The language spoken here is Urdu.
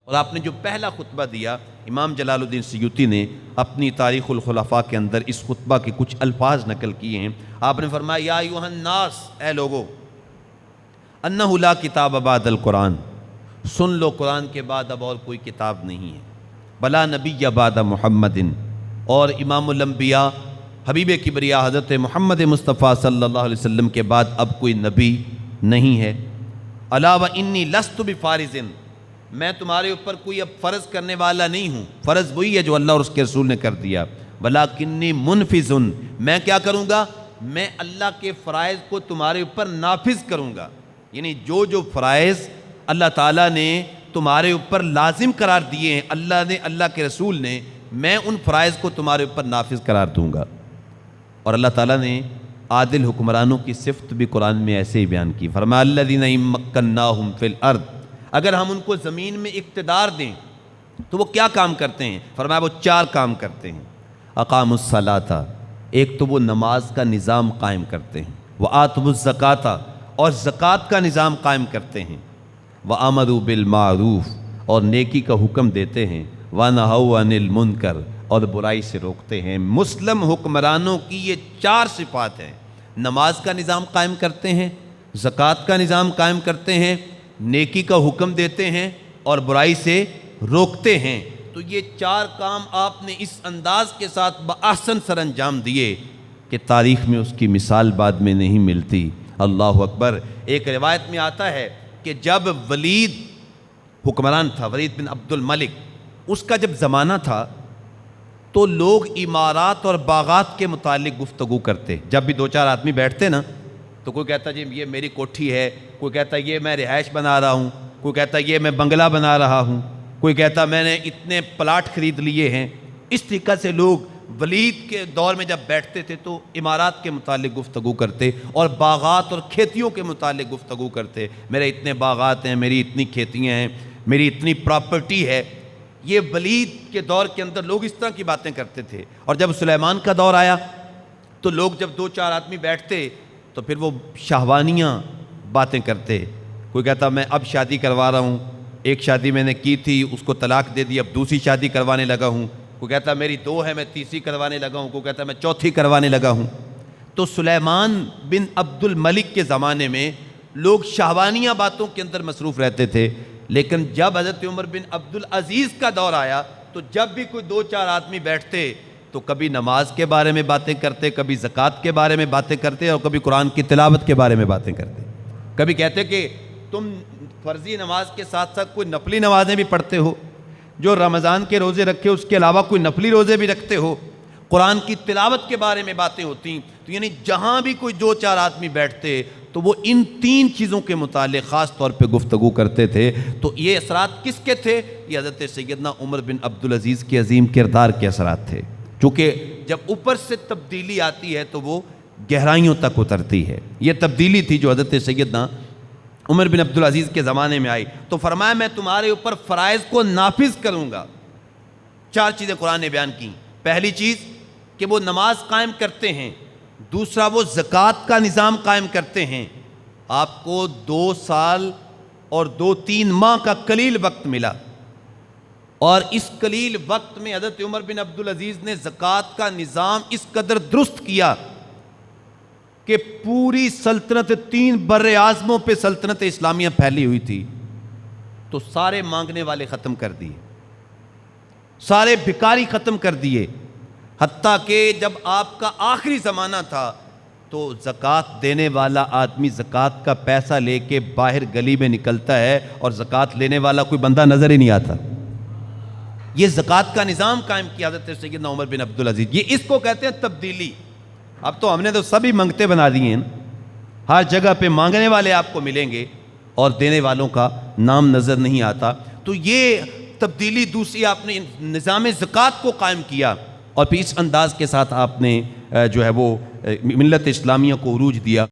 اور آپ نے جو پہلا خطبہ دیا، امام جلال الدین سیوطی نے اپنی تاریخ الخلفاء کے اندر اس خطبہ کے کچھ الفاظ نقل کیے ہیں۔ آپ نے فرمایا یا ایھا الناس، اے لوگو، انہ لا کتاب بعد القرآن، سن لو قرآن کے بعد اب اور کوئی کتاب نہیں ہے، بلا نبی بعد محمد، اور امام الانبیاء حبیب کبریا حضرت محمد مصطفیٰ صلی اللہ علیہ وسلم کے بعد اب کوئی نبی نہیں ہے۔ الا و انی لست بفارض، میں تمہارے اوپر کوئی اب فرض کرنے والا نہیں ہوں، فرض وہی ہے جو اللہ اور اس کے رسول نے کر دیا۔ ولکنی منفذ، میں کیا کروں گا؟ میں اللہ کے فرائض کو تمہارے اوپر نافذ کروں گا، یعنی جو فرائض اللہ تعالیٰ نے تمہارے اوپر لازم قرار دیے ہیں، اللہ نے، اللہ کے رسول نے، میں ان فرائض کو تمہارے اوپر نافذ قرار دوں گا۔ اور اللہ تعالیٰ نے عادل حکمرانوں کی صفت بھی قرآن میں ایسے ہی بیان کی، فرمایا الذین ان مکناہم فی الارض، اگر ہم ان کو زمین میں اقتدار دیں تو وہ کیا کام کرتے ہیں؟ فرمایا وہ 4 کام کرتے ہیں۔ اقاموا الصلاۃ، ایک تو وہ نماز کا نظام قائم کرتے ہیں، وآتوا الزکاۃ، اور زکوٰۃ کا نظام قائم کرتے ہیں، وامروا بالمعروف، اور نیکی کا حکم دیتے ہیں، ونہوا عن المنکر، اور برائی سے روکتے ہیں۔ مسلم حکمرانوں کی یہ 4 صفات ہیں، نماز کا نظام قائم کرتے ہیں، زکوٰۃ کا نظام قائم کرتے ہیں، نیکی کا حکم دیتے ہیں، اور برائی سے روکتے ہیں۔ تو یہ 4 کام آپ نے اس انداز کے ساتھ بأحسن سر انجام دیے کہ تاریخ میں اس کی مثال بعد میں نہیں ملتی۔ اللہ اکبر۔ ایک روایت میں آتا ہے کہ جب ولید حکمران تھا، ولید بن عبد الملک، اس کا جب زمانہ تھا تو لوگ عمارات اور باغات کے متعلق گفتگو کرتے۔ جب بھی 2-4 آدمی بیٹھتے نا تو کوئی کہتا جی یہ میری کوٹھی ہے، کوئی کہتا یہ میں رہائش بنا رہا ہوں، کوئی کہتا یہ میں بنگلہ بنا رہا ہوں، کوئی کہتا میں نے اتنے پلاٹ خرید لیے ہیں۔ اس طریقہ سے لوگ ولید کے دور میں جب بیٹھتے تھے تو عمارات کے متعلق گفتگو کرتے اور باغات اور کھیتیوں کے متعلق گفتگو کرتے، میرے اتنے باغات ہیں، میری اتنی کھیتیاں ہیں، میری اتنی پراپرٹی ہے۔ یہ ولید کے دور کے اندر لوگ اس طرح کی باتیں کرتے تھے۔ اور جب سلیمان کا دور آیا تو لوگ جب 2-4 آدمی بیٹھتے تو پھر وہ شہوانیاں باتیں کرتے۔ کوئی کہتا میں اب شادی کروا رہا ہوں، ایک شادی میں نے کی تھی اس کو طلاق دے دی، اب دوسری شادی کروانے لگا ہوں۔ کوئی کہتا میری 2 ہے، میں تیسری کروانے لگا ہوں، کوئی کہتا میں چوتھی کروانے لگا ہوں۔ تو سلیمان بن عبد الملک کے زمانے میں لوگ شہوانیاں باتوں کے اندر مصروف رہتے تھے، لیکن جب حضرت عمر بن عبد العزیز کا دور آیا تو جب بھی کوئی 2-4 آدمی بیٹھتے تو کبھی نماز کے بارے میں باتیں کرتے، کبھی زکوٰۃ کے بارے میں باتیں کرتے، اور کبھی قرآن کی تلاوت کے بارے میں باتیں کرتے۔ کبھی کہتے کہ تم فرضی نماز کے ساتھ ساتھ کوئی نفلی نمازیں بھی پڑھتے ہو، جو رمضان کے روزے رکھے اس کے علاوہ کوئی نفلی روزے بھی رکھتے ہو، قرآن کی تلاوت کے بارے میں باتیں ہوتی۔ تو یعنی جہاں بھی کوئی 2-4 آدمی بیٹھتے تو وہ ان 3 چیزوں کے متعلق خاص طور پہ گفتگو کرتے تھے۔ تو یہ اثرات کس کے تھے؟ یہ حضرت سیدنا عمر بن عبد العزیز کے عظیم کردار کے اثرات تھے، چونکہ جب اوپر سے تبدیلی آتی ہے تو وہ گہرائیوں تک اترتی ہے۔ یہ تبدیلی تھی جو حضرت سیدنا عمر بن عبد العزیز کے زمانے میں آئی۔ تو فرمایا میں تمہارے اوپر فرائض کو نافذ کروں گا۔ 4 چیزیں قرآن نے بیان کی۔ پہلی چیز کہ وہ نماز قائم کرتے ہیں، دوسرا وہ زکوٰۃ کا نظام قائم کرتے ہیں۔ آپ کو 2 سال اور 2-3 ماہ کا قلیل وقت ملا، اور اس قلیل وقت میں حضرت عمر بن عبد العزیز نے زکوٰۃ کا نظام اس قدر درست کیا کہ پوری سلطنت 3 بر اعظموں پہ سلطنت اسلامیہ پھیلی ہوئی تھی، تو سارے مانگنے والے ختم کر دیے، سارے بھکاری ختم کر دیے، حتیٰ کہ جب آپ کا آخری زمانہ تھا تو زکوٰۃ دینے والا آدمی زکوٰۃ کا پیسہ لے کے باہر گلی میں نکلتا ہے اور زکوٰۃ لینے والا کوئی بندہ نظر ہی نہیں آتا۔ یہ زکوٰۃ کا نظام قائم کیا حضرت سیدنا عمر بن عبد العزیز۔ یہ اس کو کہتے ہیں تبدیلی۔ اب تو ہم نے تو سبھی منگتے بنا دیے ہیں، ہر جگہ پہ مانگنے والے آپ کو ملیں گے اور دینے والوں کا نام نظر نہیں آتا۔ تو یہ تبدیلی دوسری آپ نے نظام زکوٰۃ کو قائم کیا، اور پھر اس انداز کے ساتھ آپ نے جو ہے وہ ملت اسلامیہ کو عروج دیا۔